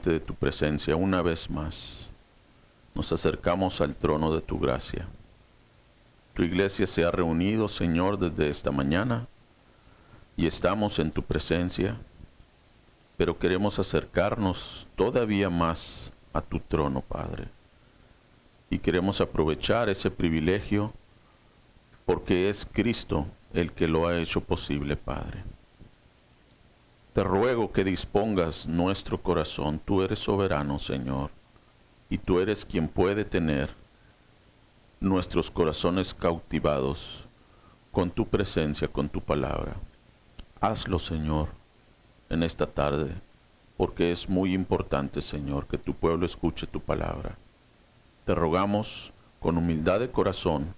de tu presencia una vez más. Nos acercamos al trono de tu gracia. Tu iglesia se ha reunido, Señor, desde esta mañana y estamos en tu presencia, pero queremos acercarnos todavía más a tu trono, Padre. Y queremos aprovechar ese privilegio porque es Cristo el que lo ha hecho posible, Padre. Te ruego que dispongas nuestro corazón. Tú eres soberano, Señor, y tú eres quien puede tener nuestros corazones cautivados con tu presencia, con tu palabra. Hazlo, Señor, en esta tarde, porque es muy importante, Señor, que tu pueblo escuche tu palabra. Te rogamos con humildad de corazón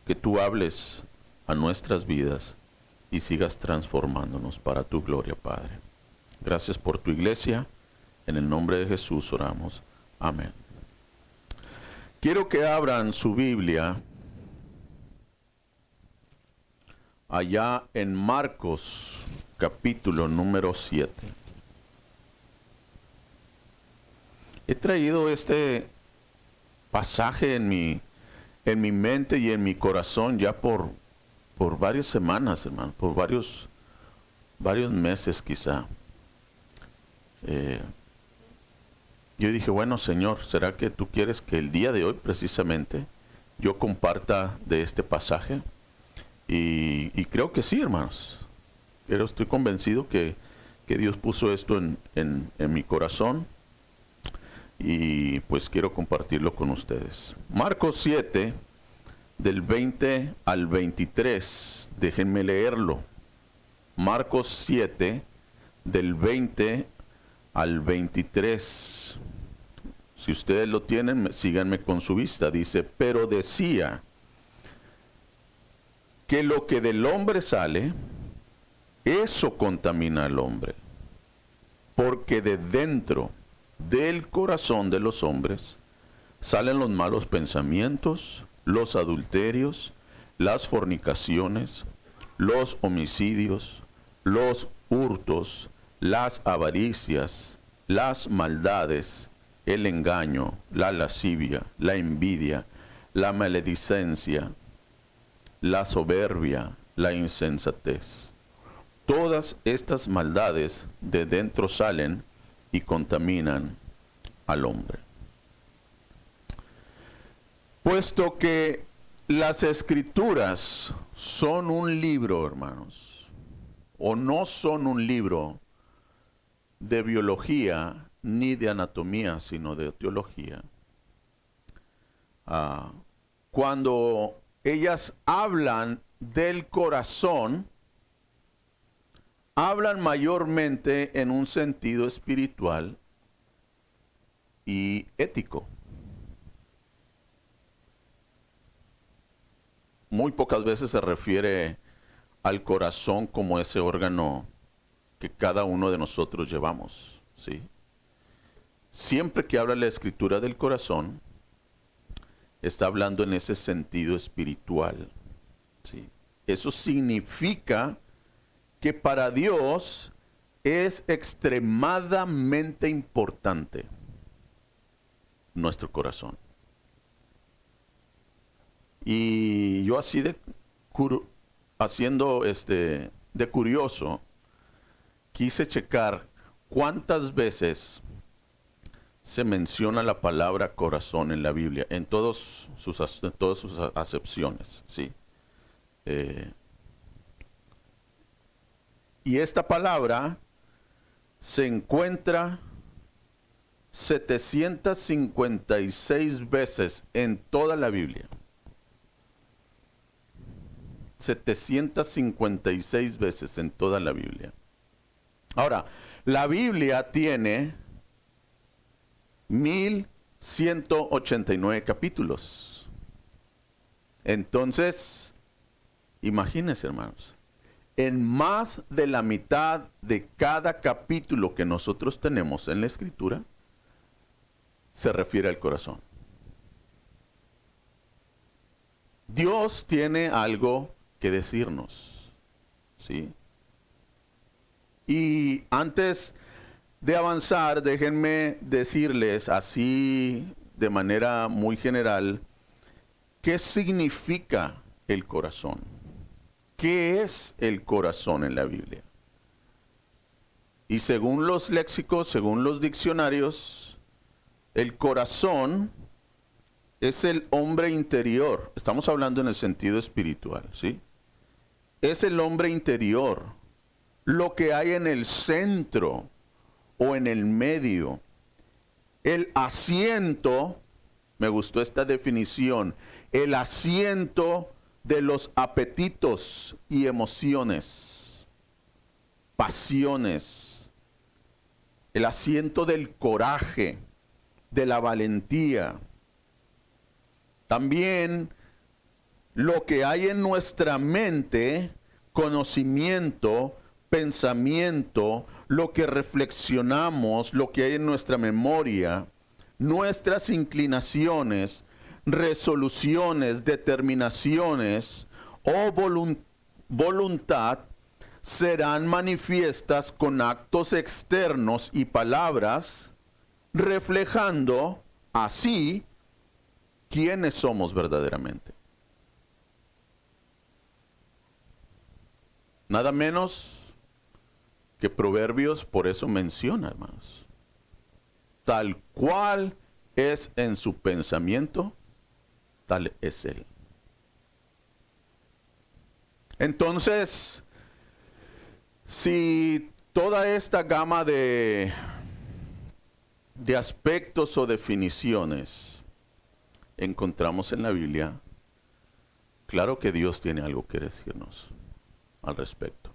que tú hables a nuestras vidas y sigas transformándonos para tu gloria, Padre. Gracias por tu iglesia. En el nombre de Jesús oramos. Amén. Quiero que abran su Biblia allá en Marcos, capítulo número 7. He traído este pasaje en mi mente y en mi corazón ya por varias semanas, hermano, por varios meses quizá. Yo dije, bueno, Señor, ¿será que tú quieres que el día de hoy precisamente yo comparta de este pasaje? Y creo que sí, hermanos. Pero estoy convencido que Dios puso esto en mi corazón y pues quiero compartirlo con ustedes. Marcos 7, del 20 al 23. Déjenme leerlo. Marcos 7, del 20 al 23. Si ustedes lo tienen, síganme con su vista. Dice, pero decía que lo que del hombre sale, eso contamina al hombre. Porque de dentro del corazón de los hombres salen los malos pensamientos, los adulterios, las fornicaciones, los homicidios, los hurtos, las avaricias, las maldades, el engaño, la lascivia, la envidia, la maledicencia, la soberbia, la insensatez. Todas estas maldades de dentro salen y contaminan al hombre. Puesto que las escrituras son un libro, hermanos, o no son un libro de biología ni de anatomía, sino de teología. Cuando ellas hablan del corazón, hablan mayormente en un sentido espiritual y ético. Muy pocas veces se refiere al corazón como ese órgano que cada uno de nosotros llevamos, ¿sí? Siempre que habla la escritura del corazón, está hablando en ese sentido espiritual, ¿sí? Eso significa que para Dios es extremadamente importante nuestro corazón. Y yo así de curioso, quise checar cuántas veces se menciona la palabra corazón en la Biblia, en todas sus acepciones, ¿sí? Y esta palabra se encuentra 756 veces en toda la Biblia. 756 veces en toda la Biblia. Ahora, la Biblia tiene 1189 capítulos. Entonces, imagínense, hermanos, en más de la mitad de cada capítulo que nosotros tenemos en la Escritura, se refiere al corazón. Dios tiene algo que decirnos, ¿sí? Y antes de avanzar, déjenme decirles así de manera muy general, ¿qué significa el corazón? ¿Qué es el corazón en la Biblia? Y según los léxicos, según los diccionarios, el corazón es el hombre interior. Estamos hablando en el sentido espiritual, ¿sí? Es el hombre interior, lo que hay en el centro o en el medio. El asiento, me gustó esta definición, el asiento de los apetitos y emociones, pasiones, el asiento del coraje, de la valentía. También lo que hay en nuestra mente, conocimiento, pensamiento, lo que reflexionamos, lo que hay en nuestra memoria, nuestras inclinaciones, resoluciones, determinaciones o voluntad serán manifiestas con actos externos y palabras, reflejando así quiénes somos verdaderamente. Nada menos que Proverbios por eso menciona, hermanos. Tal cual es en su pensamiento, tal es él. Entonces, si toda esta gama de aspectos o definiciones encontramos en la Biblia, claro que Dios tiene algo que decirnos al respecto.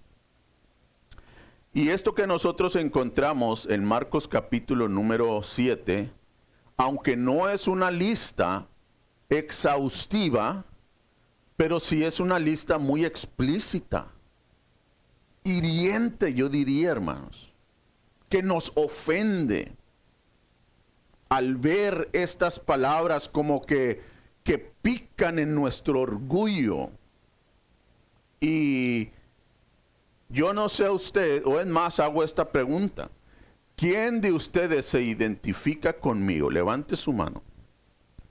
Y esto que nosotros encontramos en Marcos capítulo número 7, aunque no es una lista exhaustiva, pero sí es una lista muy explícita, hiriente, yo diría, hermanos, que nos ofende al ver estas palabras como que pican en nuestro orgullo. Y yo no sé a usted, o es más, hago esta pregunta. ¿Quién de ustedes se identifica conmigo? Levante su mano.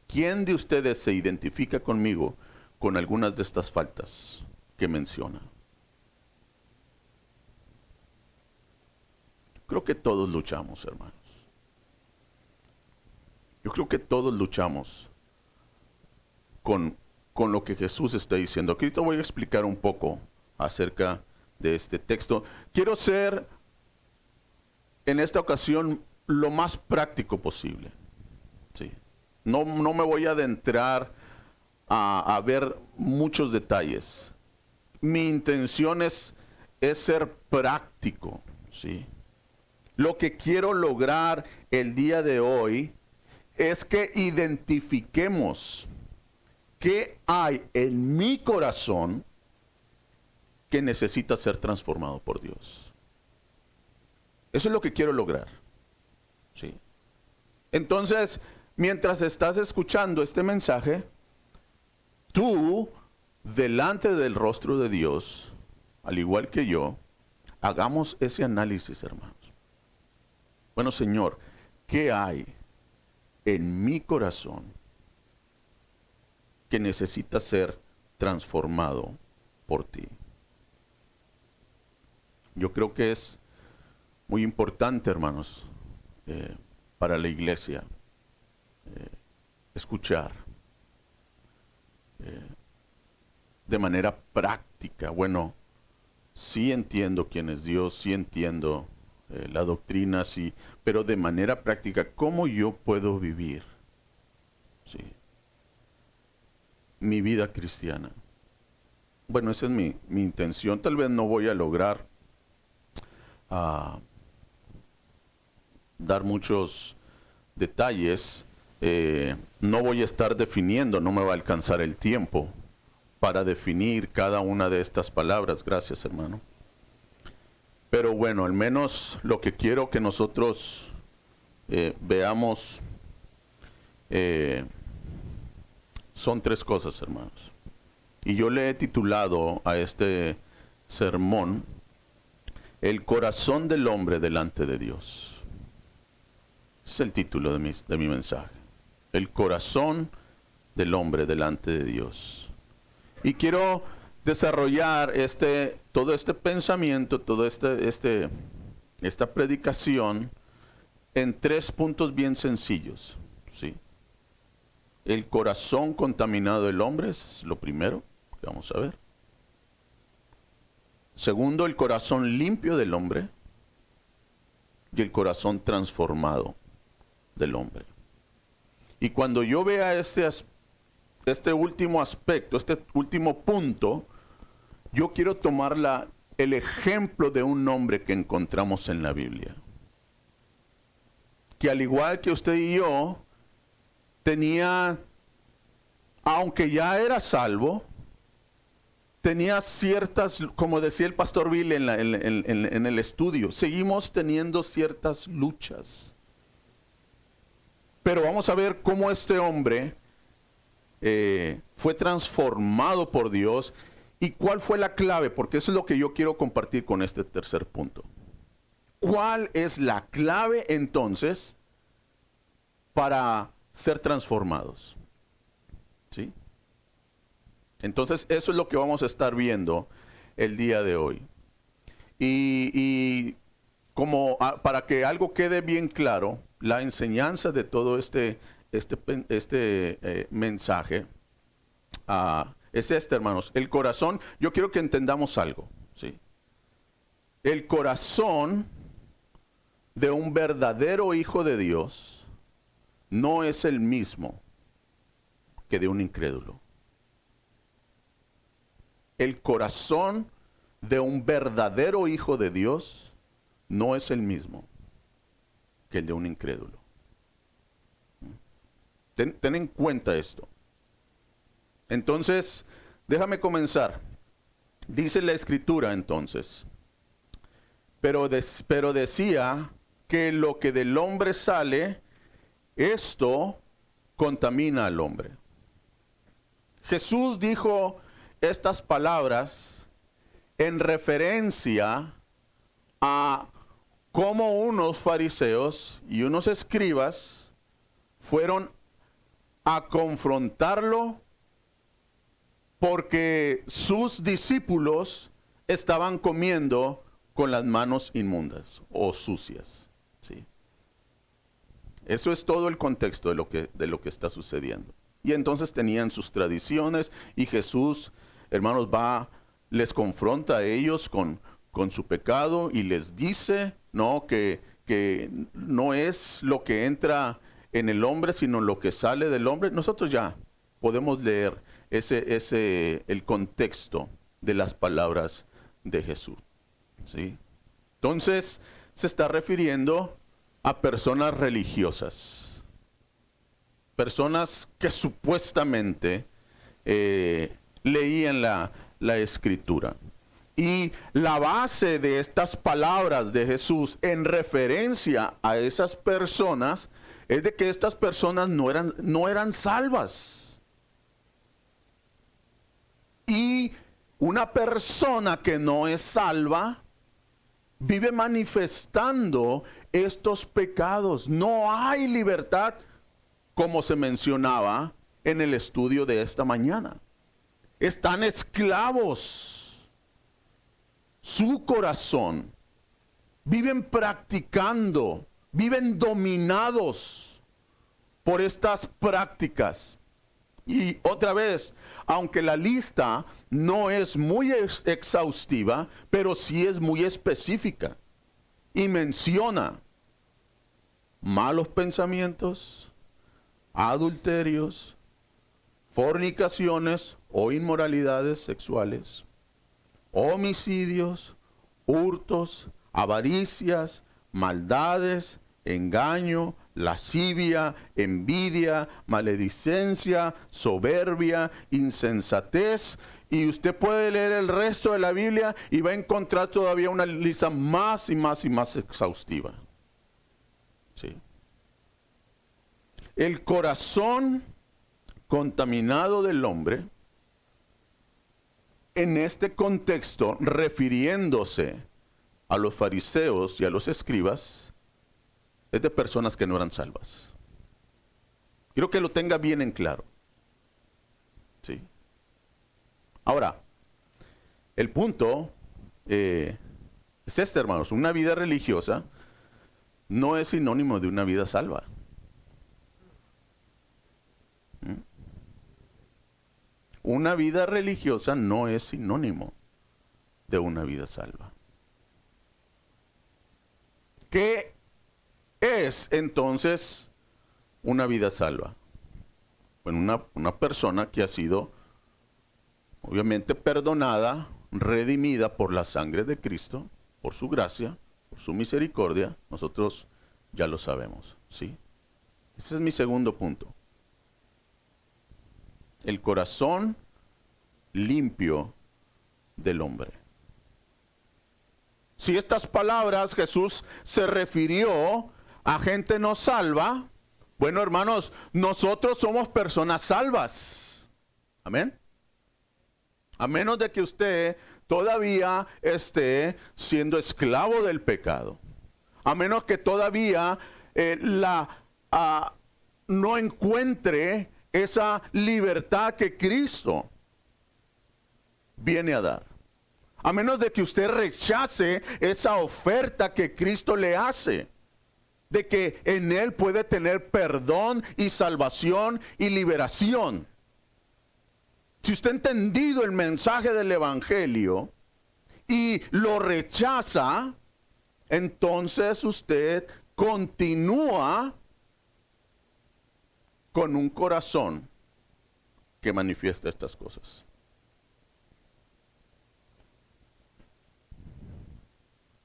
¿Quién de ustedes se identifica conmigo con algunas de estas faltas que menciona? Creo que todos luchamos, hermanos. Yo creo que todos luchamos con lo que Jesús está diciendo. Aquí te voy a explicar un poco acerca de este texto. Quiero ser en esta ocasión lo más práctico posible. ¿Sí? No me voy a adentrar a ver muchos detalles. Mi intención es ser práctico. ¿Sí? Lo que quiero lograr el día de hoy es que identifiquemos qué hay en mi corazón que necesita ser transformado por Dios. Eso es lo que quiero lograr. ¿Sí? Entonces, mientras estás escuchando este mensaje, tú, delante del rostro de Dios, al igual que yo, hagamos ese análisis, hermanos. Bueno, Señor, ¿qué hay en mi corazón que necesita ser transformado por ti? Yo creo que es muy importante, hermanos, para la iglesia, escuchar de manera práctica. Bueno, sí entiendo quién es Dios, sí entiendo la doctrina, sí, pero de manera práctica, ¿cómo yo puedo vivir? Sí, mi vida cristiana. Bueno, esa es mi intención. Tal vez no voy a lograr dar muchos detalles. No voy a estar definiendo, no me va a alcanzar el tiempo para definir cada una de estas palabras. Gracias, hermano. Pero bueno, al menos lo que quiero que nosotros veamos son tres cosas, hermanos. Y yo le he titulado a este sermón, El corazón del hombre delante de Dios. Es el título de mi mensaje. El corazón del hombre delante de Dios. Y quiero desarrollar todo este pensamiento, esta predicación en 3 puntos bien sencillos. ¿Sí? El corazón contaminado del hombre es lo primero que vamos a ver. Segundo, el corazón limpio del hombre y el corazón transformado del hombre. Y cuando yo vea este último aspecto, este último punto, yo quiero tomar el ejemplo de un hombre que encontramos en la Biblia. Que al igual que usted y yo, tenía, aunque ya era salvo, tenía ciertas, como decía el pastor Bill en el estudio, seguimos teniendo ciertas luchas. Pero vamos a ver cómo este hombre fue transformado por Dios y cuál fue la clave, porque eso es lo que yo quiero compartir con este tercer punto. ¿Cuál es la clave entonces para ser transformados? ¿Sí? Entonces eso es lo que vamos a estar viendo el día de hoy. Y como para que algo quede bien claro, la enseñanza de todo este mensaje es hermanos. El corazón, yo quiero que entendamos algo, ¿sí? El corazón de un verdadero hijo de Dios no es el mismo que de un incrédulo. El corazón de un verdadero hijo de Dios no es el mismo que el de un incrédulo. Ten en cuenta esto. Entonces, déjame comenzar. Dice la Escritura entonces, pero decía que lo que del hombre sale, esto contamina al hombre. Jesús dijo estas palabras en referencia a cómo unos fariseos y unos escribas fueron a confrontarlo porque sus discípulos estaban comiendo con las manos inmundas o sucias. ¿Sí? Eso es todo el contexto de lo que está sucediendo. Y entonces tenían sus tradiciones y Jesús, hermanos, les confronta a ellos con su pecado y les dice, ¿no?, que no es lo que entra en el hombre, sino lo que sale del hombre. Nosotros ya podemos leer el contexto de las palabras de Jesús. ¿Sí? Entonces, se está refiriendo a personas religiosas. Personas que supuestamente leían la Escritura. Y la base de estas palabras de Jesús en referencia a esas personas es de que estas personas no eran salvas. Y una persona que no es salva vive manifestando estos pecados. No hay libertad, como se mencionaba en el estudio de esta mañana. Están esclavos. Su corazón, viven practicando, viven dominados por estas prácticas. Y otra vez, aunque la lista no es muy exhaustiva, pero sí es muy específica. Y menciona malos pensamientos, adulterios, fornicaciones o inmoralidades sexuales, homicidios, hurtos, avaricias, maldades, engaño, lascivia, envidia, maledicencia, soberbia, insensatez. Y usted puede leer el resto de la Biblia y va a encontrar todavía una lista más y más y más exhaustiva. ¿Sí? El corazón contaminado del hombre, en este es de personas que no eran salvas. Quiero que lo tenga bien en claro. ¿Sí? Ahora, el punto es este, hermanos. Una vida religiosa no es sinónimo de una vida salva. Una vida religiosa no es sinónimo de una vida salva. ¿Qué es entonces una vida salva? Bueno, una persona que ha sido obviamente perdonada, redimida por la sangre de Cristo, por su gracia, por su misericordia. Nosotros ya lo sabemos, ¿sí? Ese es mi segundo punto. El corazón limpio del hombre. Si estas palabras Jesús se refirió a gente no salva, bueno, hermanos, nosotros somos personas salvas. Amén. A menos de que usted todavía esté siendo esclavo del pecado. A menos que todavía no encuentre esa libertad que Cristo viene a dar. A menos de que usted rechace esa oferta que Cristo le hace, de que en Él puede tener perdón y salvación y liberación. Si usted ha entendido el mensaje del Evangelio y lo rechaza, entonces usted continúa con un corazón que manifiesta estas cosas.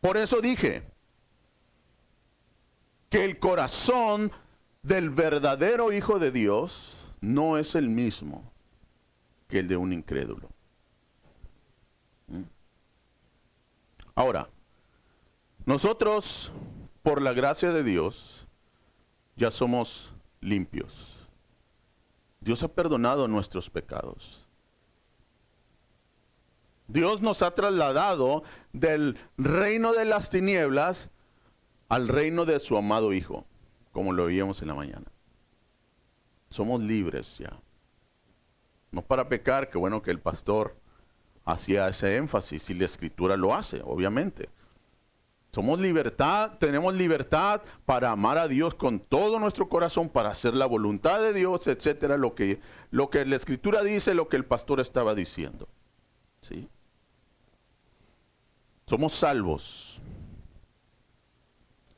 Por eso dije que el corazón del verdadero Hijo de Dios no es el mismo que el de un incrédulo. Ahora, nosotros, por la gracia de Dios, ya somos limpios. Dios ha perdonado nuestros pecados. Dios nos ha trasladado del reino de las tinieblas al reino de su amado Hijo, como lo veíamos en la mañana. Somos libres ya. No para pecar, que bueno que el pastor hacía ese énfasis, y la Escritura lo hace, obviamente. Tenemos libertad para amar a Dios con todo nuestro corazón, para hacer la voluntad de Dios, etcétera, lo que la Escritura dice, lo que el pastor estaba diciendo. ¿Sí? Somos salvos.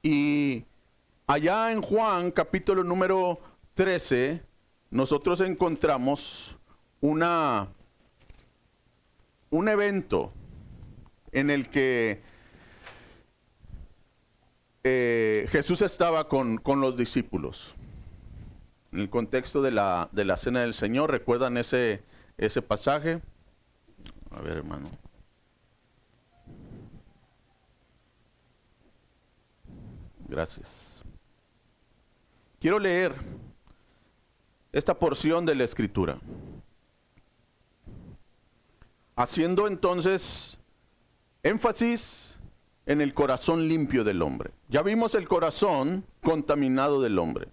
Y allá en Juan, capítulo número 13, nosotros encontramos un evento en el que Jesús estaba con los discípulos. En el contexto de la cena del Señor, ¿recuerdan ese pasaje? A ver, hermano. Gracias. Quiero leer esta porción de la Escritura, haciendo entonces énfasis en el corazón limpio del hombre. Ya vimos el corazón contaminado del hombre.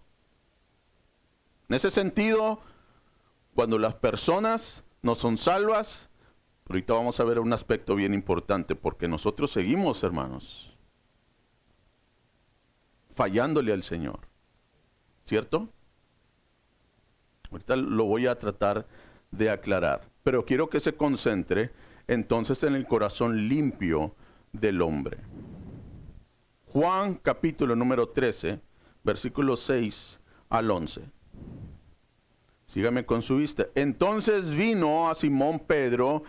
En ese sentido, cuando las personas no son salvas, ahorita vamos a ver un aspecto bien importante, porque nosotros seguimos, hermanos, fallándole al Señor. ¿Cierto? Ahorita lo voy a tratar de aclarar, pero quiero que se concentre entonces en el corazón limpio del hombre. Juan capítulo número 13, versículos 6 al 11. Sígame con su vista. Entonces vino a Simón Pedro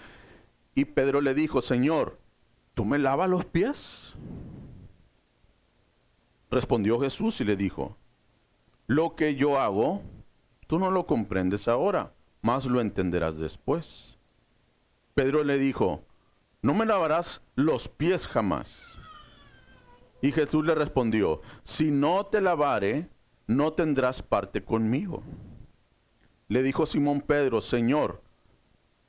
y Pedro le dijo: Señor, ¿tú me lavas los pies? Respondió Jesús y le dijo: lo que yo hago, tú no lo comprendes ahora, mas lo entenderás después. Pedro le dijo: no me lavarás los pies jamás. Y Jesús le respondió: si no te lavare, no tendrás parte conmigo. Le dijo Simón Pedro: Señor,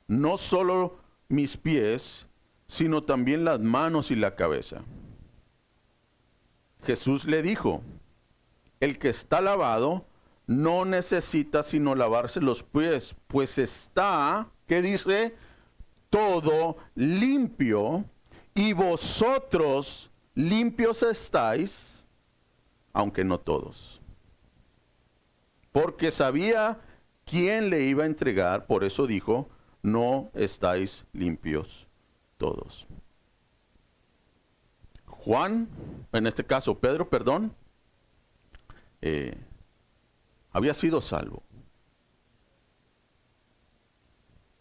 no solo mis pies, sino también las manos y la cabeza. Jesús le dijo: el que está lavado no necesita sino lavarse los pies, pues está, ¿qué dice? Todo limpio, y vosotros limpios estáis, aunque no todos. Porque sabía quién le iba a entregar, por eso dijo, no estáis limpios todos. Juan, en este caso Pedro, perdón, había sido salvo.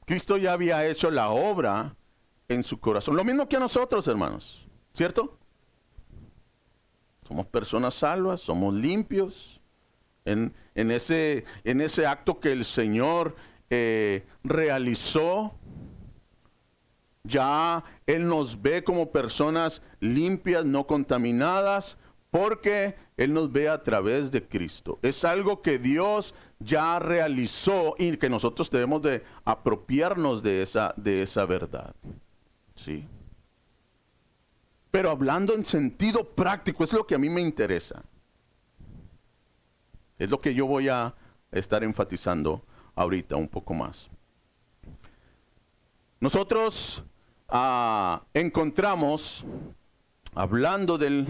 Cristo ya había hecho la obra en su corazón. Lo mismo que a nosotros, hermanos, ¿cierto? Somos personas salvas, somos limpios. En ese acto que el Señor realizó, ya Él nos ve como personas limpias, no contaminadas, porque Él nos ve a través de Cristo. Es algo que Dios ya realizó y que nosotros debemos de apropiarnos de esa verdad. ¿Sí? Pero hablando en sentido práctico, es lo que a mí me interesa. Es lo que yo voy a estar enfatizando ahorita un poco más. Nosotros encontramos, hablando del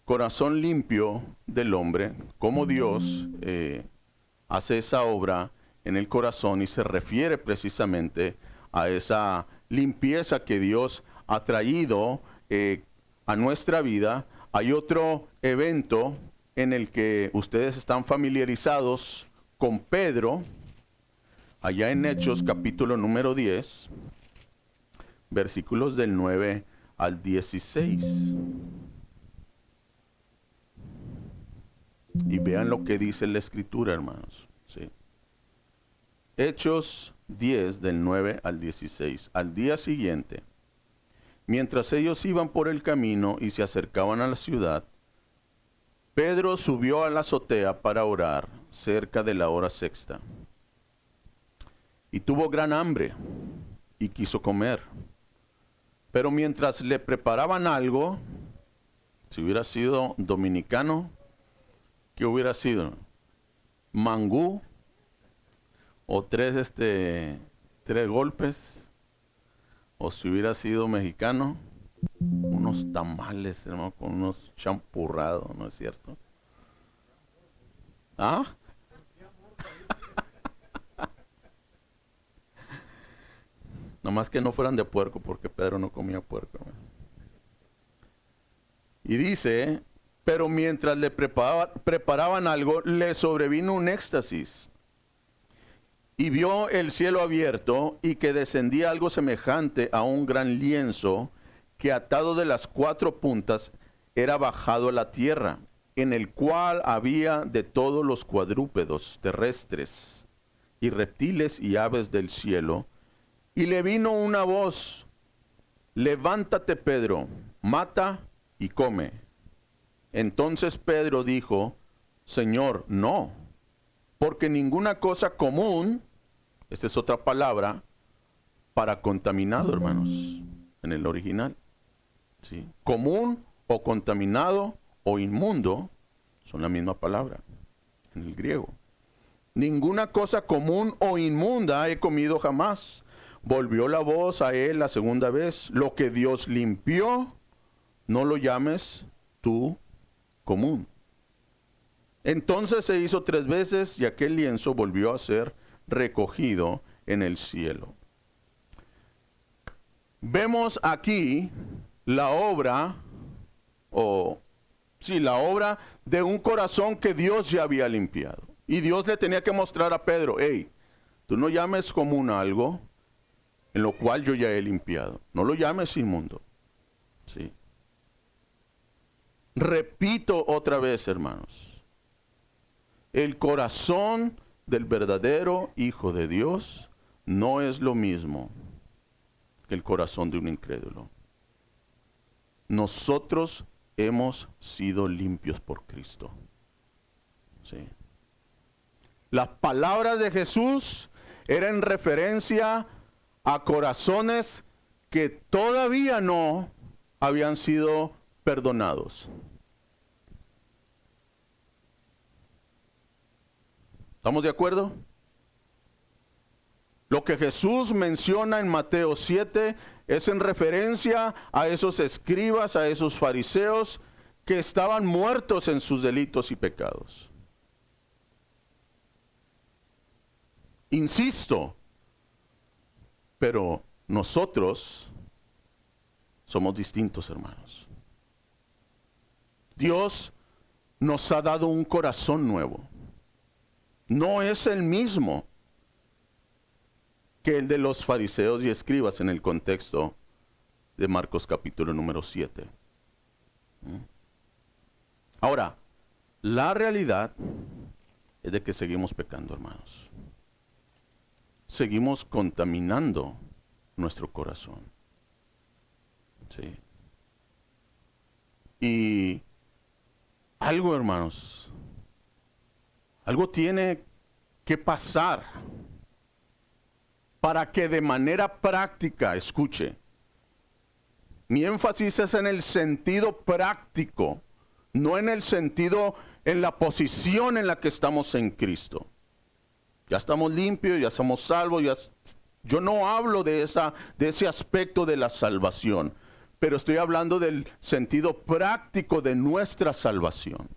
corazón limpio del hombre, cómo Dios hace esa obra en el corazón y se refiere precisamente a esa limpieza que Dios ha traído a nuestra vida. Hay otro evento en el que ustedes están familiarizados con Pedro, allá en Hechos capítulo número 10, versículos del 9 al 16. Y vean lo que dice la Escritura, hermanos. ¿Sí? Hechos 10, del 9 al 16. Al día siguiente, mientras ellos iban por el camino y se acercaban a la ciudad, Pedro subió a la azotea para orar cerca de la hora sexta. Y tuvo gran hambre y quiso comer. Pero mientras le preparaban algo, si hubiera sido dominicano, ¿qué hubiera sido? Mangú o tres golpes. O si hubiera sido mexicano, unos tamales, hermano, con unos champurrados, ¿no es cierto? ¿Ah? Nomás que no fueran de puerco, porque Pedro no comía puerco, hermano. Y dice, pero mientras le preparaban algo, le sobrevino un éxtasis. Y vio el cielo abierto y que descendía algo semejante a un gran lienzo que atado de las 4 puntas era bajado a la tierra, en el cual había de todos los cuadrúpedos terrestres y reptiles y aves del cielo. Y le vino una voz: levántate, Pedro, mata y come. Entonces Pedro dijo: Señor, no, porque ninguna cosa común, esta es otra palabra para contaminado, hermanos, en el original. ¿Sí? Común o contaminado o inmundo son la misma palabra en el griego. Ninguna cosa común o inmunda he comido jamás. Volvió la voz a él la segunda vez: lo que Dios limpió, no lo llames tú común. Entonces se hizo 3 veces y aquel lienzo volvió a ser recogido en el cielo. Vemos aquí la obra, la obra de un corazón que Dios ya había limpiado. Y Dios le tenía que mostrar a Pedro: hey, tú no llames común algo en lo cual yo ya he limpiado. No lo llames inmundo. ¿Sí? Repito otra vez, hermanos. El corazón del verdadero Hijo de Dios no es lo mismo que el corazón de un incrédulo. Nosotros hemos sido limpios por Cristo. ¿Sí? Las palabras de Jesús eran en referencia a corazones que todavía no habían sido perdonados. ¿Estamos de acuerdo? Lo que Jesús menciona en Mateo 7 es en referencia a esos escribas, a esos fariseos que estaban muertos en sus delitos y pecados. Insisto, pero nosotros somos distintos, hermanos. Dios nos ha dado un corazón nuevo. No es el mismo que el de los fariseos y escribas en el contexto de Marcos capítulo número 7. Ahora, la realidad es de que seguimos pecando, hermanos. Seguimos contaminando nuestro corazón. Sí. Y algo, hermanos, algo tiene que pasar para que de manera práctica, escuche, mi énfasis es en el sentido práctico, no en el sentido, en la posición en la que estamos en Cristo. Ya estamos limpios, ya somos salvos, yo no hablo de ese aspecto de la salvación, pero estoy hablando del sentido práctico de nuestra salvación.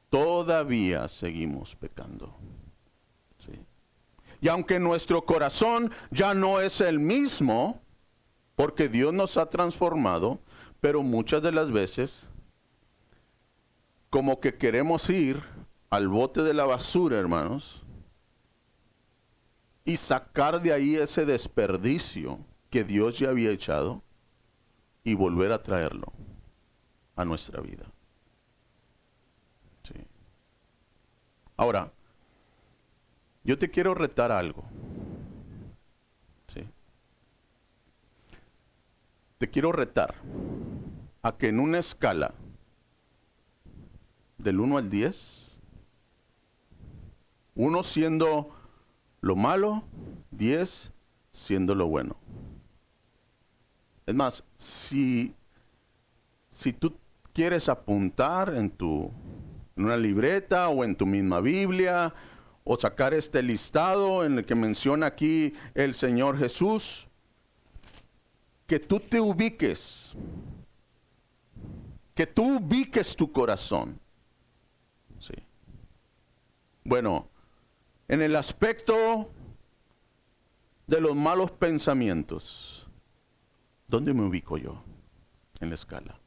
Todavía seguimos pecando. ¿Sí? Y aunque nuestro corazón ya no es el mismo, porque Dios nos ha transformado, pero muchas de las veces, como que queremos ir al bote de la basura, hermanos, y sacar de ahí ese desperdicio que Dios ya había echado y volver a traerlo a nuestra vida. Sí. Ahora, yo te quiero retar algo. Sí. Te quiero retar a que en una escala del 1 al 10, 1 siendo lo malo, 10 siendo lo bueno. Es más, si tú quieres apuntar en una libreta o en tu misma Biblia, o sacar este listado en el que menciona aquí el Señor Jesús, que tú te ubiques, que tú ubiques tu corazón. Sí. Bueno, en el aspecto de los malos pensamientos, ¿dónde me ubico yo en la escala?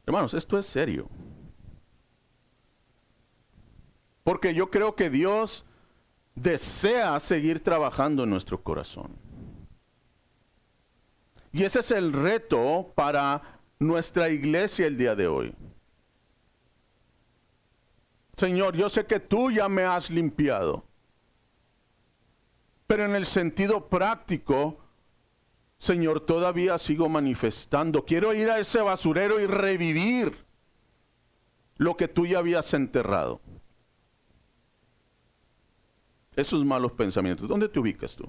Hermanos, esto es serio. Porque yo creo que Dios desea seguir trabajando en nuestro corazón. Y ese es el reto para nuestra iglesia el día de hoy. Señor, yo sé que tú ya me has limpiado. Pero en el sentido práctico, Señor, todavía sigo manifestando. Quiero ir a ese basurero y revivir lo que tú ya habías enterrado. Esos malos pensamientos, ¿dónde te ubicas tú?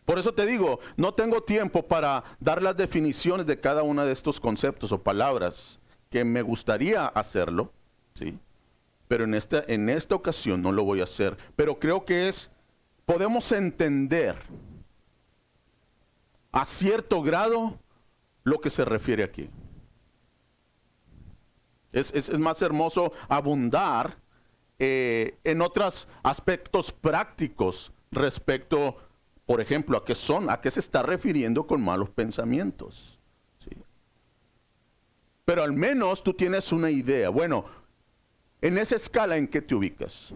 Por eso te digo, no tengo tiempo para dar las definiciones de cada uno de estos conceptos o palabras, que me gustaría hacerlo, ¿sí? Pero en esta ocasión no lo voy a hacer. Pero creo que podemos entender a cierto grado lo que se refiere aquí. Es más hermoso abundar en otros aspectos prácticos respecto, por ejemplo, a qué se está refiriendo con malos pensamientos. ¿Sí? Pero al menos tú tienes una idea. Bueno, en esa escala, ¿en qué te ubicas?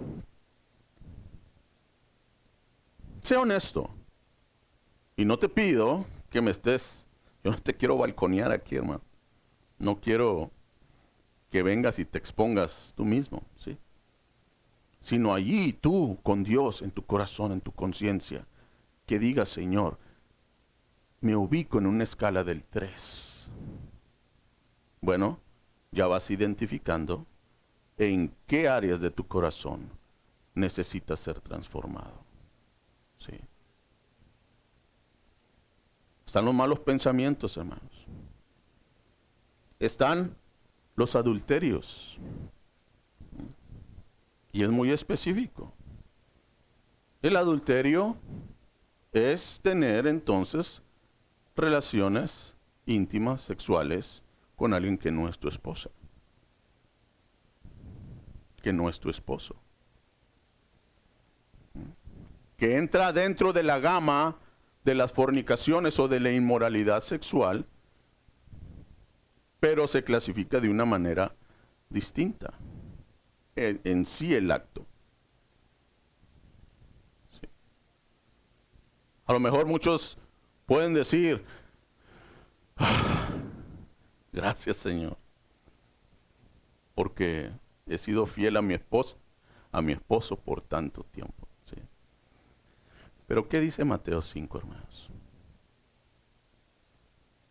Sé honesto. Y no te pido que yo no te quiero balconear aquí, hermano. No quiero que vengas y te expongas tú mismo, ¿sí? Sino allí tú, con Dios en tu corazón, en tu conciencia, que digas, Señor, me ubico en una escala del 3. Bueno, ya vas identificando en qué áreas de tu corazón necesitas ser transformado. ¿Sí? Están los malos pensamientos, hermanos. están los adulterios. Y es muy específico. El adulterio es tener entonces relaciones íntimas, sexuales, con alguien que no es tu esposa, que no es tu esposo, que entra dentro de la gama de las fornicaciones o de la inmoralidad sexual, pero se clasifica de una manera distinta en sí el acto. Sí. A lo mejor muchos pueden decir, gracias Señor, porque he sido fiel a mi esposo por tanto tiempo. ¿Sí? Pero ¿qué dice Mateo 5, hermanos?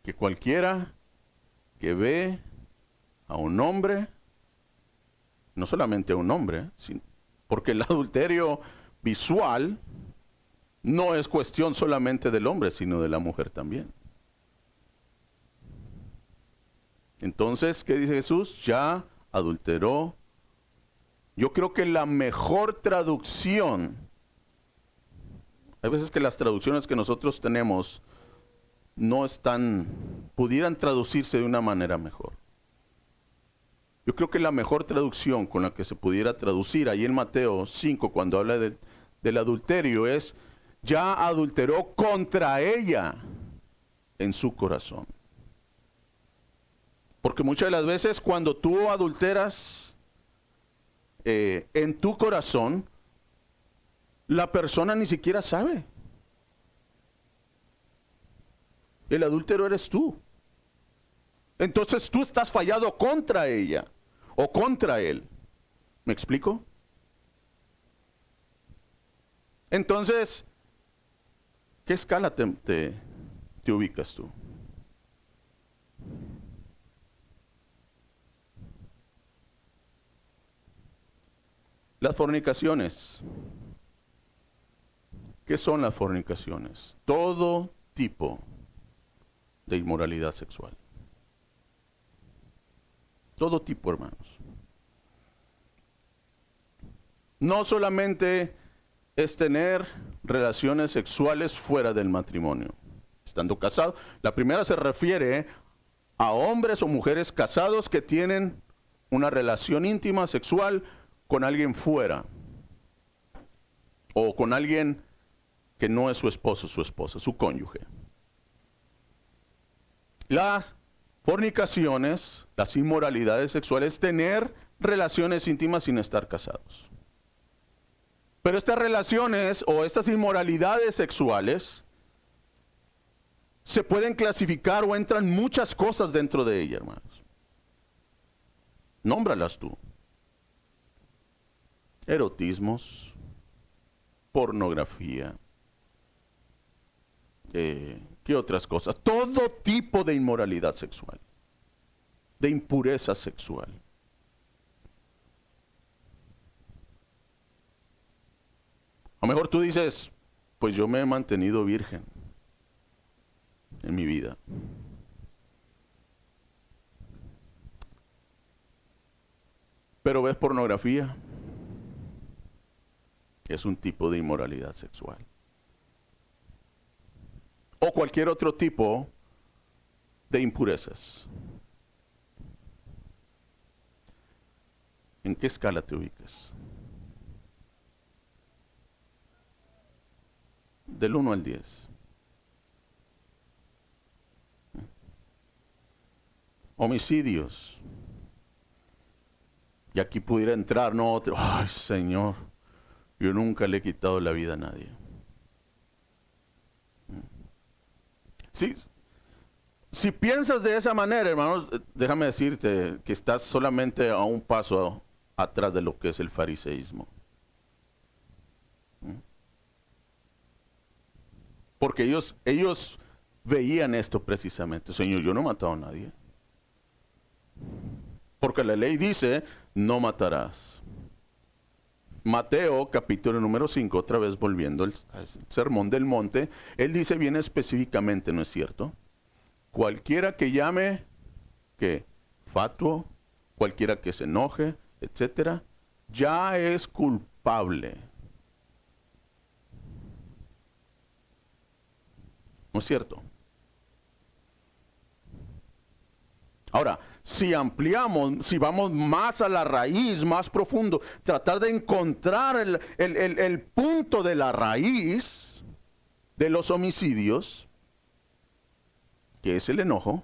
Que cualquiera que ve a un hombre, no solamente a un hombre, porque el adulterio visual no es cuestión solamente del hombre, sino de la mujer también. Entonces, ¿qué dice Jesús? Ya adulteró. Yo creo que la mejor traducción, hay veces que las traducciones que nosotros tenemos no están, pudieran traducirse de una manera mejor. Yo creo que la mejor traducción con la que se pudiera traducir ahí en Mateo 5, cuando habla del adulterio, es, ya adulteró contra ella en su corazón. Porque muchas de las veces cuando tú adulteras en tu corazón, la persona ni siquiera sabe. El adúltero eres tú. Entonces tú estás fallado contra ella o contra él. ¿Me explico? Entonces, ¿qué escala te ubicas tú? Las fornicaciones. ¿Qué son las fornicaciones? Todo tipo de inmoralidad sexual. Todo tipo, hermanos. No solamente es tener relaciones sexuales fuera del matrimonio, estando casado. La primera se refiere a hombres o mujeres casados que tienen una relación íntima sexual con alguien fuera, o con alguien que no es su esposo, su esposa, su cónyuge. Las fornicaciones, las inmoralidades sexuales, tener relaciones íntimas sin estar casados. Pero estas relaciones o estas inmoralidades sexuales se pueden clasificar o entran muchas cosas dentro de ella, hermanos. Nómbralas tú. Erotismos, pornografía, ¿qué otras cosas? Todo tipo de inmoralidad sexual, de impureza sexual. A lo mejor tú dices, pues yo me he mantenido virgen en mi vida. Pero ves pornografía. Es un tipo de inmoralidad sexual. O cualquier otro tipo de impurezas. ¿En qué escala te ubicas? Del 1 al 10. Homicidios. Y aquí pudiera entrar, no otro. Ay, Señor, yo nunca le he quitado la vida a nadie. Si piensas de esa manera, hermanos, déjame decirte que estás solamente a un paso atrás de lo que es el fariseísmo. Porque ellos veían esto precisamente. Señor, yo no he matado a nadie. Porque la ley dice, no matarás. Mateo, capítulo número 5, otra vez volviendo al sermón del monte, él dice bien específicamente, ¿no es cierto? Cualquiera que llame, ¿qué? fatuo, cualquiera que se enoje, etcétera, ya es culpable. ¿No es cierto? Ahora, si ampliamos, si vamos más a la raíz, más profundo, tratar de encontrar el punto de la raíz de los homicidios, que es el enojo,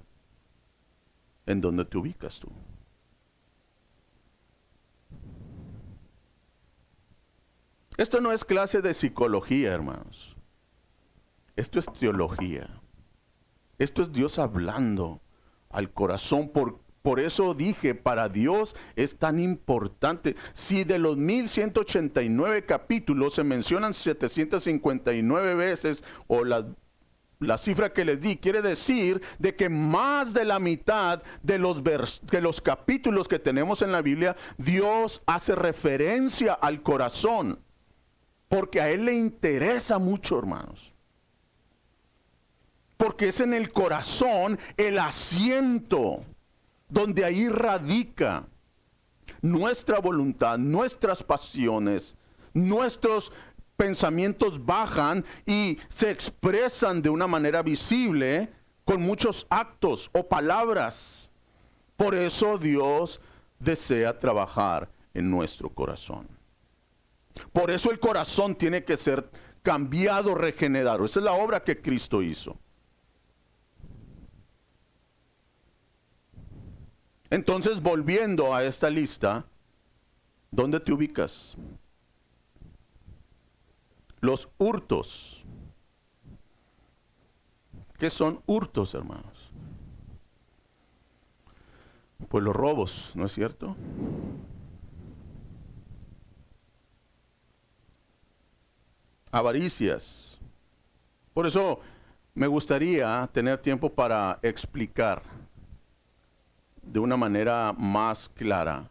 ¿en dónde te ubicas tú? Esto no es clase de psicología, hermanos. Esto es teología. Esto es Dios hablando al corazón. Por eso dije, para Dios es tan importante. Si de los 1189 capítulos se mencionan 759 veces, o la cifra que les di, quiere decir de que más de la mitad de los capítulos que tenemos en la Biblia, Dios hace referencia al corazón. Porque a Él le interesa mucho, hermanos. Porque es en el corazón el asiento donde ahí radica nuestra voluntad, nuestras pasiones, nuestros pensamientos bajan y se expresan de una manera visible con muchos actos o palabras. Por eso Dios desea trabajar en nuestro corazón. Por eso el corazón tiene que ser cambiado, regenerado. Esa es la obra que Cristo hizo. Entonces, volviendo a esta lista, ¿dónde te ubicas? Los hurtos. ¿Qué son hurtos, hermanos? Pues los robos, ¿no es cierto? Avaricias. Por eso me gustaría tener tiempo para explicar de una manera más clara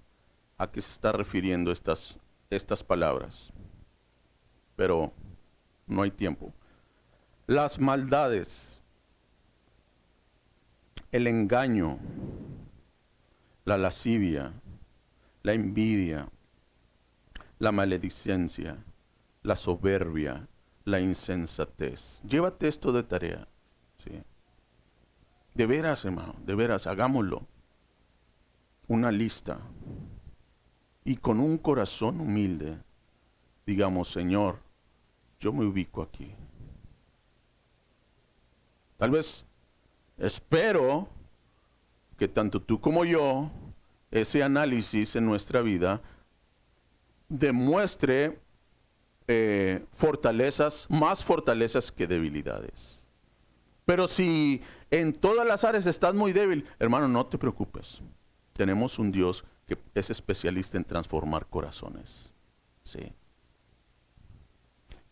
a qué se está refiriendo estas palabras. Pero no hay tiempo. Las maldades, el engaño, la lascivia, la envidia, la maledicencia, la soberbia, la insensatez. Llévate esto de tarea. ¿Sí? De veras, hermano, de veras, hagámoslo. Una lista. Y con un corazón humilde, digamos, Señor, yo me ubico aquí. Tal vez espero que tanto tú como yo, ese análisis en nuestra vida, demuestre más fortalezas que debilidades. Pero si en todas las áreas estás muy débil, hermano, no te preocupes. Tenemos un Dios que es especialista en transformar corazones. Sí.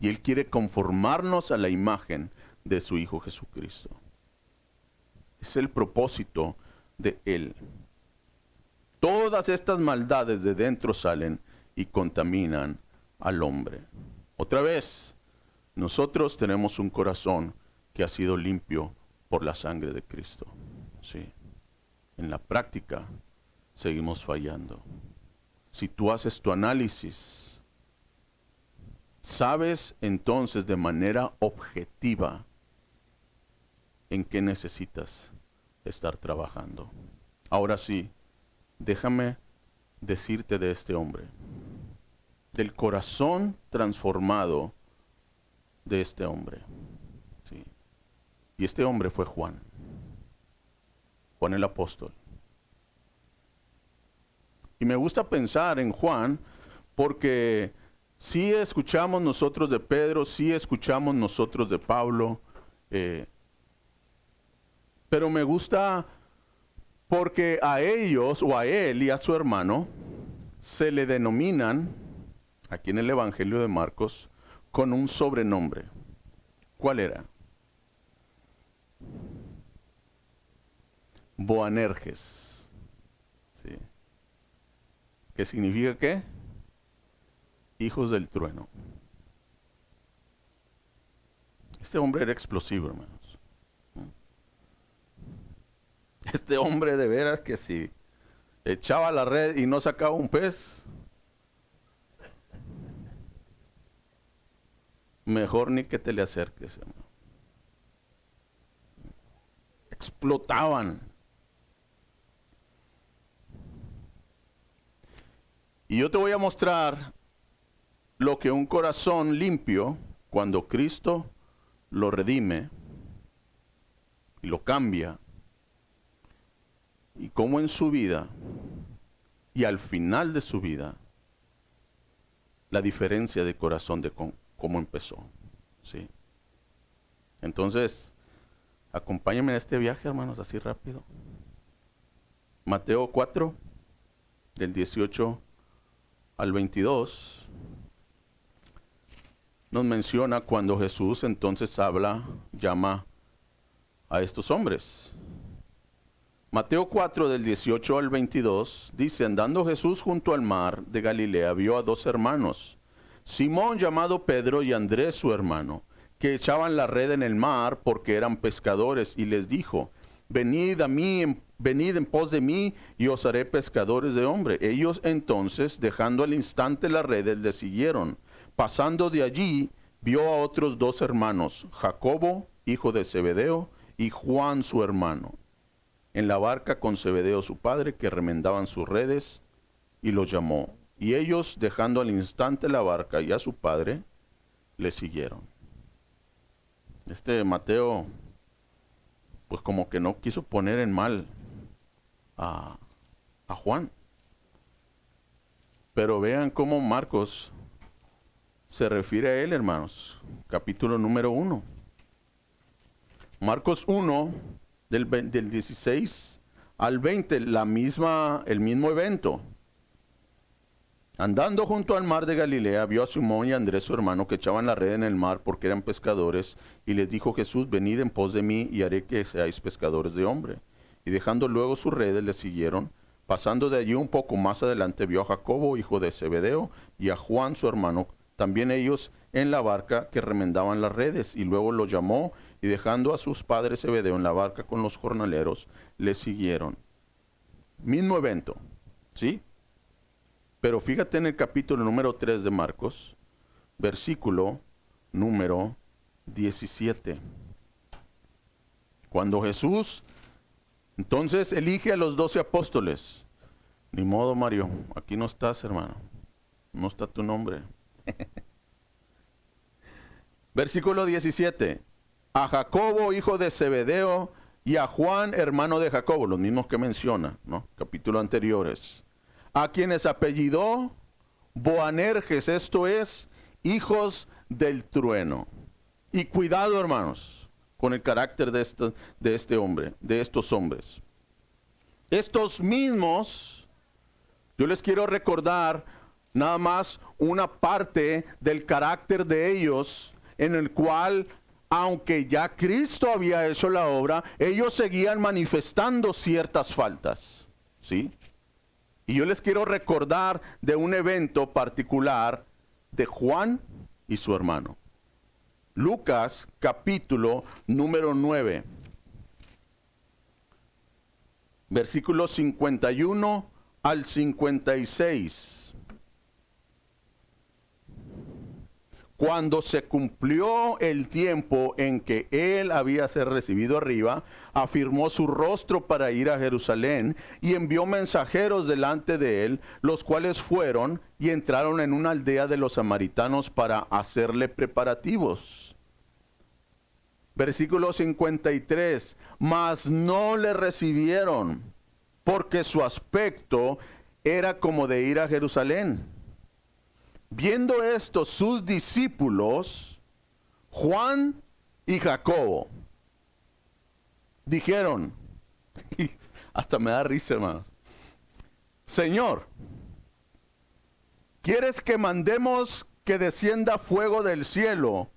Y Él quiere conformarnos a la imagen de su Hijo Jesucristo. Es el propósito de Él. Todas estas maldades de dentro salen y contaminan al hombre. Otra vez, nosotros tenemos un corazón que ha sido limpio por la sangre de Cristo. Sí. En la práctica seguimos fallando. Si tú haces tu análisis, sabes entonces de manera objetiva en qué necesitas estar trabajando. Ahora sí, déjame decirte de este hombre, del corazón transformado de este hombre. Sí. Y este hombre fue Juan el apóstol. Y me gusta pensar en Juan porque sí escuchamos nosotros de Pedro, sí escuchamos nosotros de Pablo, pero me gusta porque a ellos, o a él y a su hermano, se le denominan, aquí en el Evangelio de Marcos, con un sobrenombre. ¿Cuál era? Boanerges. ¿Sí? ¿Qué significa qué? Hijos del trueno. Este hombre era explosivo, hermanos. Este hombre de veras que sí. echaba la red y no sacaba un pez, mejor ni que te le acerques, hermano. Explotaban. Y yo te voy a mostrar lo que un corazón limpio, cuando Cristo lo redime y lo cambia, y cómo en su vida y al final de su vida, la diferencia de corazón de cómo empezó. ¿Sí? Entonces, acompáñenme en este viaje, hermanos, así rápido. Mateo 4, del 18 al 22, nos menciona cuando Jesús entonces llama a estos hombres. Mateo 4, del 18 al 22, dice: andando Jesús junto al mar de Galilea, vio a dos hermanos, Simón llamado Pedro y Andrés su hermano, que echaban la red en el mar porque eran pescadores, y les dijo: venid en pos de mí, y os haré pescadores de hombre. Ellos entonces, dejando al instante las redes, le siguieron. Pasando de allí, vio a otros dos hermanos, Jacobo, hijo de Zebedeo, y Juan su hermano, en la barca con Zebedeo su padre, que remendaban sus redes, y los llamó. Y ellos, dejando al instante la barca y a su padre, le siguieron. Mateo, pues como que no quiso poner en mal a Juan. Pero vean cómo Marcos se refiere a él, hermanos. Capítulo número 1. Marcos 1, del 16 al 20, el mismo evento. Andando junto al mar de Galilea, vio a Simón y a Andrés su hermano, que echaban la red en el mar porque eran pescadores, y les dijo Jesús: venid en pos de mí, y haré que seáis pescadores de hombre. Y dejando luego sus redes, le siguieron. Pasando de allí un poco más adelante, vio a Jacobo, hijo de Zebedeo, y a Juan su hermano, también ellos en la barca, que remendaban las redes, y luego los llamó, y dejando a sus padres Zebedeo en la barca con los jornaleros, le siguieron. Mismo evento, ¿sí? Pero fíjate en el capítulo número 3 de Marcos, versículo número 17. Cuando Jesús entonces elige a los 12 apóstoles. Ni modo, Mario, aquí no estás, hermano. No está tu nombre. Versículo 17. A Jacobo, hijo de Zebedeo, y a Juan, hermano de Jacobo, los mismos que menciona, ¿no? Capítulos anteriores. A quienes apellidó Boanerges, esto es, hijos del trueno. Y cuidado, hermanos, con el carácter de estos hombres. Estos mismos, yo les quiero recordar nada más una parte del carácter de ellos, en el cual, aunque ya Cristo había hecho la obra, ellos seguían manifestando ciertas faltas, ¿sí? Y yo les quiero recordar de un evento particular de Juan y su hermano. Lucas capítulo número 9. Versículos 51 al 56. Cuando se cumplió el tiempo en que él había sido recibido arriba, afirmó su rostro para ir a Jerusalén y envió mensajeros delante de él, los cuales fueron y entraron en una aldea de los samaritanos para hacerle preparativos. Versículo 53, mas no le recibieron, porque su aspecto era como de ir a Jerusalén. Viendo esto, sus discípulos, Juan y Jacobo, dijeron, y hasta me da risa, hermanos: Señor, ¿quieres que mandemos que descienda fuego del cielo,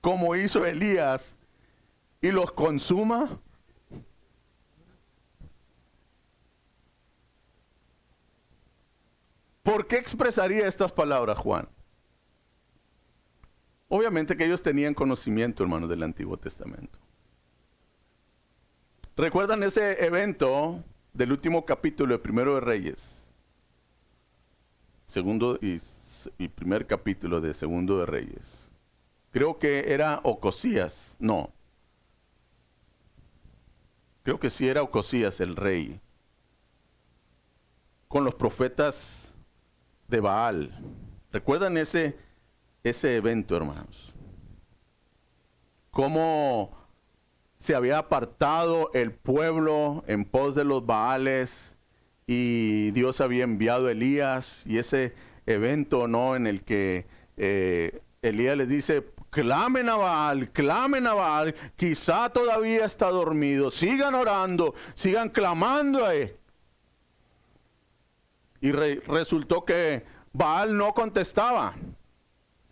como hizo Elías, y los consuma? ¿Por qué expresaría estas palabras Juan? Obviamente que ellos tenían conocimiento, hermanos, del Antiguo Testamento. ¿Recuerdan ese evento del último capítulo de Primero de Reyes, segundo y primer capítulo de Segundo de Reyes. Creo que era Ocosías, no. Creo que sí era Ocosías el rey, con los profetas de Baal. ¿Recuerdan ese evento, hermanos? Cómo se había apartado el pueblo en pos de los Baales y Dios había enviado a Elías, y ese evento, ¿no?, en el que Elías les dice: clamen a Baal, quizá todavía está dormido, sigan orando, sigan clamando a él. Y resultó que Baal no contestaba.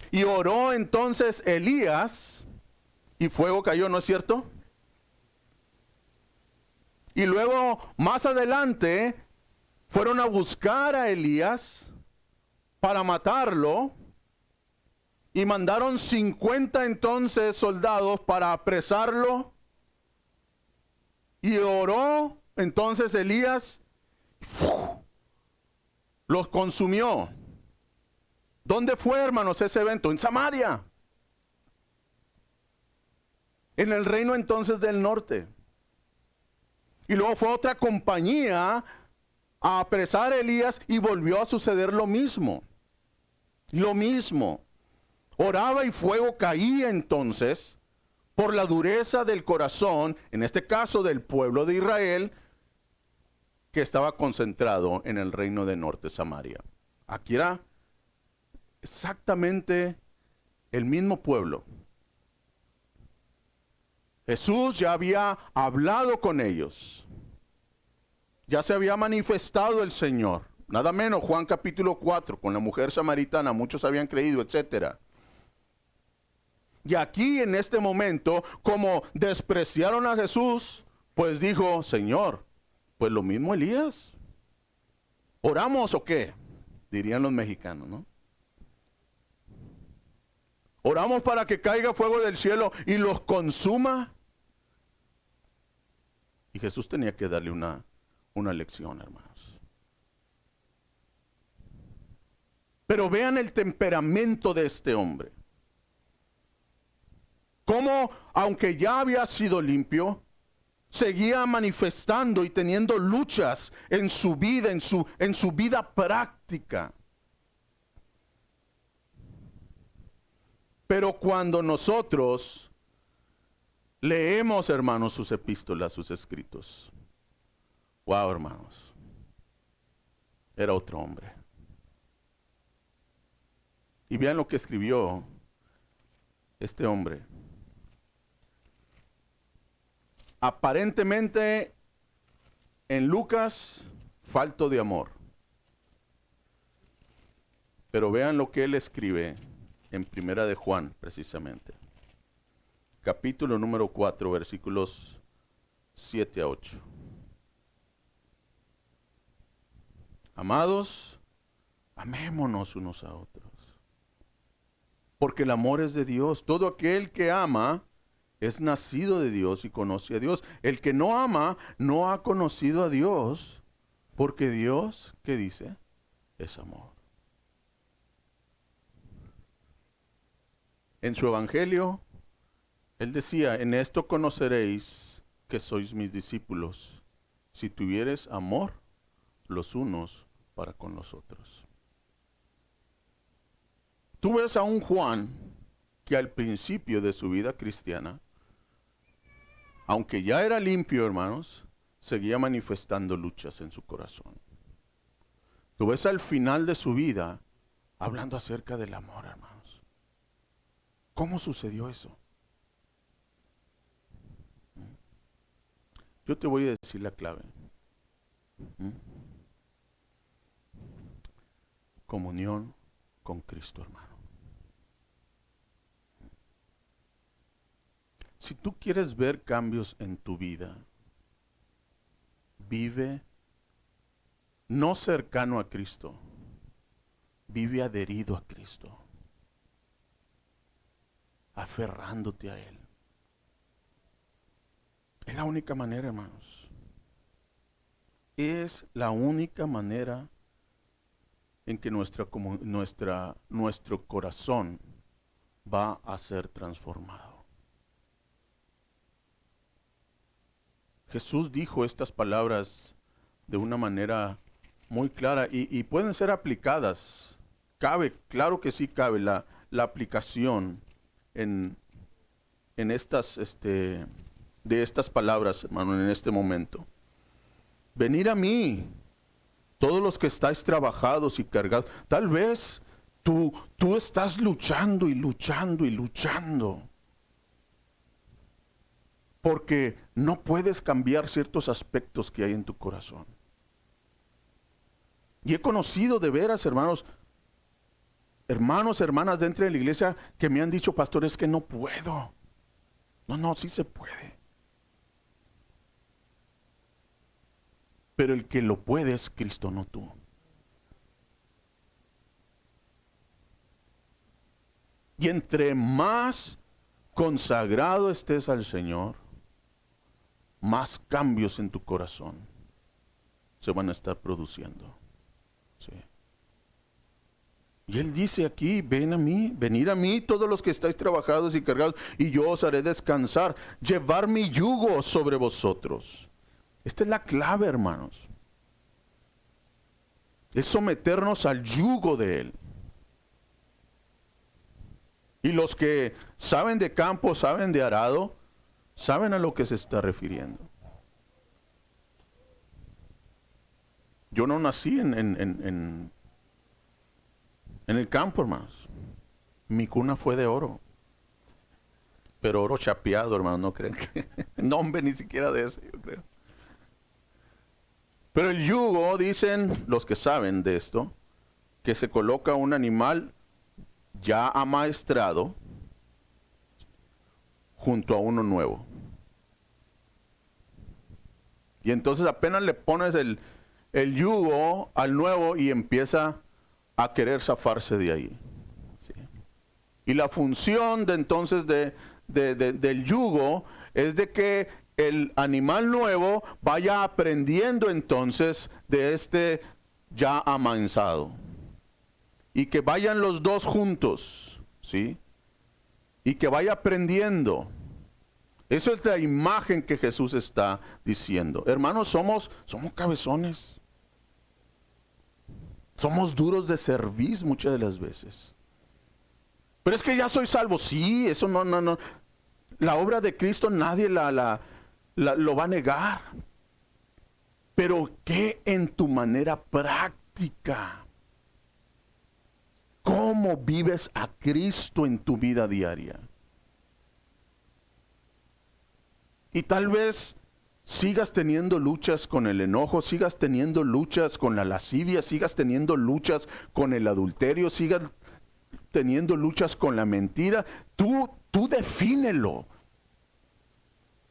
Y oró entonces Elías, y fuego cayó, ¿no es cierto? Y luego, más adelante, fueron a buscar a Elías para matarlo, y mandaron 50 entonces soldados para apresarlo. Y oró entonces Elías, los consumió. ¿Dónde fue, hermanos, ese evento? En Samaria, en el reino entonces del norte. Y luego fue otra compañía a apresar a Elías, y volvió a suceder lo mismo. Lo mismo. Oraba y fuego caía entonces por la dureza del corazón, en este caso del pueblo de Israel, que estaba concentrado en el reino de norte, Samaria. Aquí era exactamente el mismo pueblo. Jesús ya había hablado con ellos. Ya se había manifestado el Señor. Nada menos, Juan capítulo 4, con la mujer samaritana, muchos habían creído, etcétera. Y aquí en este momento, como despreciaron a Jesús, pues dijo: Señor, pues lo mismo Elías. ¿Oramos o qué?, dirían los mexicanos, ¿no? ¿Oramos para que caiga fuego del cielo y los consuma? Y Jesús tenía que darle una lección, hermanos. Pero vean el temperamento de este hombre. Cómo, aunque ya había sido limpio, seguía manifestando y teniendo luchas en su vida, en su vida práctica. Pero cuando nosotros leemos, hermanos, sus epístolas, sus escritos, wow, hermanos, era otro hombre. Y vean lo que escribió este hombre. Aparentemente, en Lucas, falto de amor. Pero vean lo que él escribe en Primera de Juan, precisamente. Capítulo número 4, versículos 7 a 8. Amados, amémonos unos a otros, porque el amor es de Dios. Todo aquel que ama es nacido de Dios y conoce a Dios. El que no ama no ha conocido a Dios, porque Dios, ¿qué dice?, es amor. En su evangelio, él decía: en esto conoceréis que sois mis discípulos, si tuviereis amor los unos para con los otros. Tú ves a un Juan que al principio de su vida cristiana, aunque ya era limpio, hermanos, seguía manifestando luchas en su corazón. Tú ves al final de su vida hablando acerca del amor, hermanos. ¿Cómo sucedió eso? Yo te voy a decir la clave. Comunión con Cristo, hermano. Si tú quieres ver cambios en tu vida, vive no cercano a Cristo, vive adherido a Cristo, aferrándote a Él. Es la única manera, hermanos. es la única manera en que nuestro corazón va a ser transformado. Jesús dijo estas palabras de una manera muy clara y pueden ser aplicadas. Cabe, claro que sí cabe la aplicación en estas, de estas palabras, hermano, en este momento. Venid a mí, todos los que estáis trabajados y cargados. Tal vez tú estás luchando y luchando y luchando, porque no puedes cambiar ciertos aspectos que hay en tu corazón. Y he conocido de veras, hermanos, hermanas dentro de la iglesia que me han dicho, pastor, es que no puedo. No, sí se puede. Pero el que lo puede es Cristo, no tú. Y entre más consagrado estés al Señor, más cambios en tu corazón se van a estar produciendo. Sí. Y Él dice aquí, venid a mí todos los que estáis trabajados y cargados, y yo os haré descansar, llevar mi yugo sobre vosotros. Esta es la clave, hermanos. Es someternos al yugo de Él. Y los que saben de campo, saben de arado, saben a lo que se está refiriendo. Yo no nací en el campo, hermanos. Mi cuna fue de oro. Pero oro chapeado, hermanos, no creen que... No, hombre, ni siquiera de ese, yo creo. Pero el yugo, dicen los que saben de esto, que se coloca un animal ya amaestrado junto a uno nuevo. Y entonces apenas le pones el yugo al nuevo y empieza a querer zafarse de ahí. ¿Sí? Y la función de entonces del yugo es de que el animal nuevo vaya aprendiendo entonces de este ya amansado. Y que vayan los dos juntos, ¿sí? Y que vaya aprendiendo. Esa es la imagen que Jesús está diciendo. Hermanos, somos cabezones. Somos duros de cerviz muchas de las veces. Pero es que ya soy salvo. Sí, eso no. La obra de Cristo nadie lo va a negar. Pero ¿qué en tu manera práctica? ¿Cómo vives a Cristo en tu vida diaria? Y tal vez sigas teniendo luchas con el enojo, sigas teniendo luchas con la lascivia, sigas teniendo luchas con el adulterio, sigas teniendo luchas con la mentira. Tú defínelo.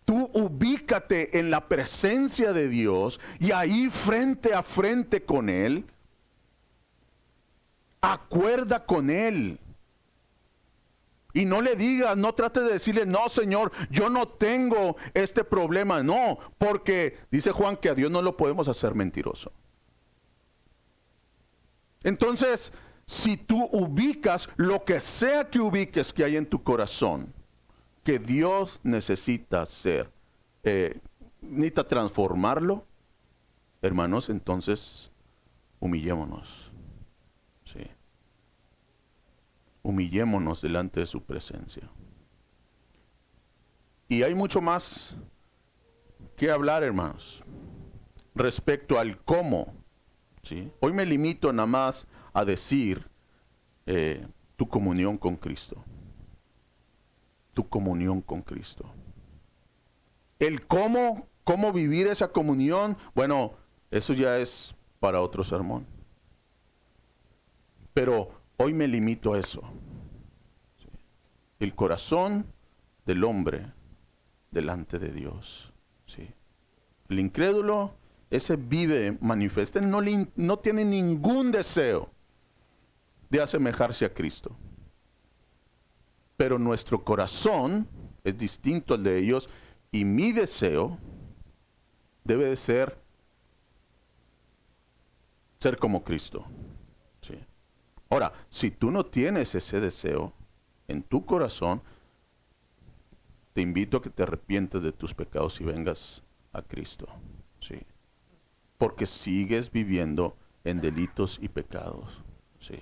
Tú ubícate en la presencia de Dios y ahí frente a frente con Él, acuerda con Él. Y no le digas, no trates de decirle, no, Señor, yo no tengo este problema. No, porque dice Juan que a Dios no lo podemos hacer mentiroso. Entonces, si tú ubicas lo que sea que ubiques que hay en tu corazón, que Dios necesita hacer, necesita transformarlo, hermanos, entonces humillémonos. Sí. Humillémonos delante de su presencia. Y hay mucho más que hablar, hermanos, respecto al cómo. ¿Sí? Hoy me limito nada más a decir tu comunión con Cristo. Tu comunión con Cristo. El cómo vivir esa comunión, bueno, eso ya es para otro sermón. Pero hoy me limito a eso. ¿Sí? El corazón del hombre delante de Dios. ¿Sí? El incrédulo, ese vive, manifiesta, no tiene ningún deseo de asemejarse a Cristo. Pero nuestro corazón es distinto al de ellos y mi deseo debe de ser ser como Cristo. Sí. Ahora, si tú no tienes ese deseo en tu corazón, te invito a que te arrepientas de tus pecados y vengas a Cristo. Sí. Porque sigues viviendo en delitos y pecados. Sí.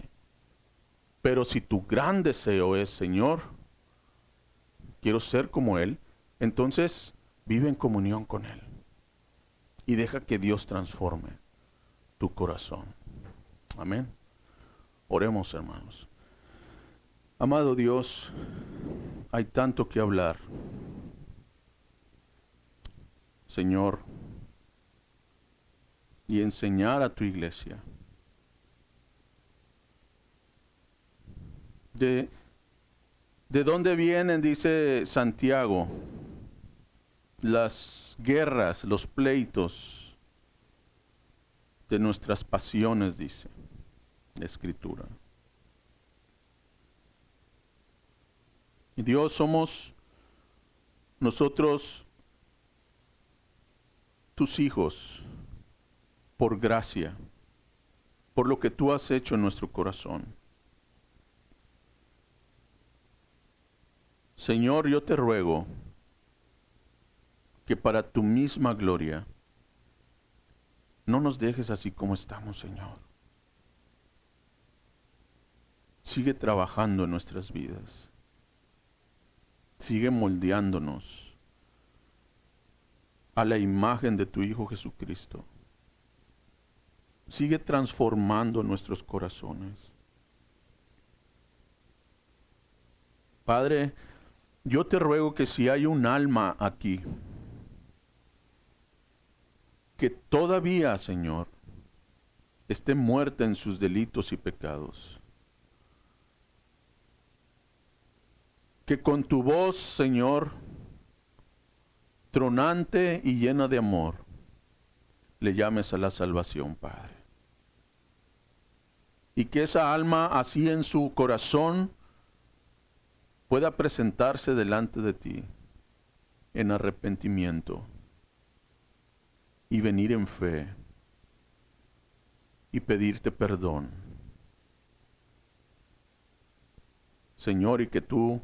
Pero si tu gran deseo es, Señor, quiero ser como Él, entonces vive en comunión con Él. Y deja que Dios transforme tu corazón. Amén. Oremos, hermanos. Amado Dios, hay tanto que hablar. Señor, y enseñar a tu iglesia. ¿De dónde vienen, dice Santiago, las guerras, los pleitos de nuestras pasiones, dice la Escritura? Y Dios, somos nosotros tus hijos por gracia, por lo que tú has hecho en nuestro corazón. Señor, yo te ruego que para tu misma gloria no nos dejes así como estamos, Señor. Sigue trabajando en nuestras vidas. Sigue moldeándonos a la imagen de tu Hijo Jesucristo. Sigue transformando nuestros corazones. Padre, yo te ruego que si hay un alma aquí que todavía, Señor, esté muerta en sus delitos y pecados, que con tu voz, Señor, tronante y llena de amor, le llames a la salvación, Padre. Y que esa alma así en su corazón pueda presentarse delante de ti en arrepentimiento y venir en fe y pedirte perdón. Señor, y que tú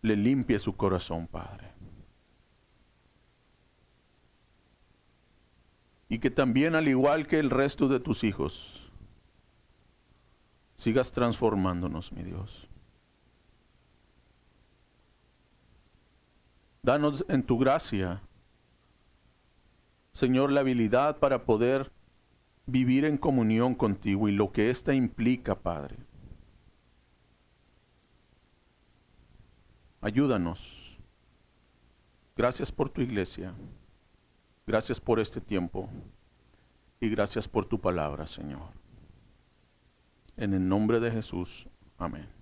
le limpies su corazón, Padre. Y que también, al igual que el resto de tus hijos, sigas transformándonos, mi Dios. Danos en tu gracia, Señor, la habilidad para poder vivir en comunión contigo y lo que ésta implica, Padre. Ayúdanos. Gracias por tu iglesia. Gracias por este tiempo. Y gracias por tu palabra, Señor. En el nombre de Jesús. Amén.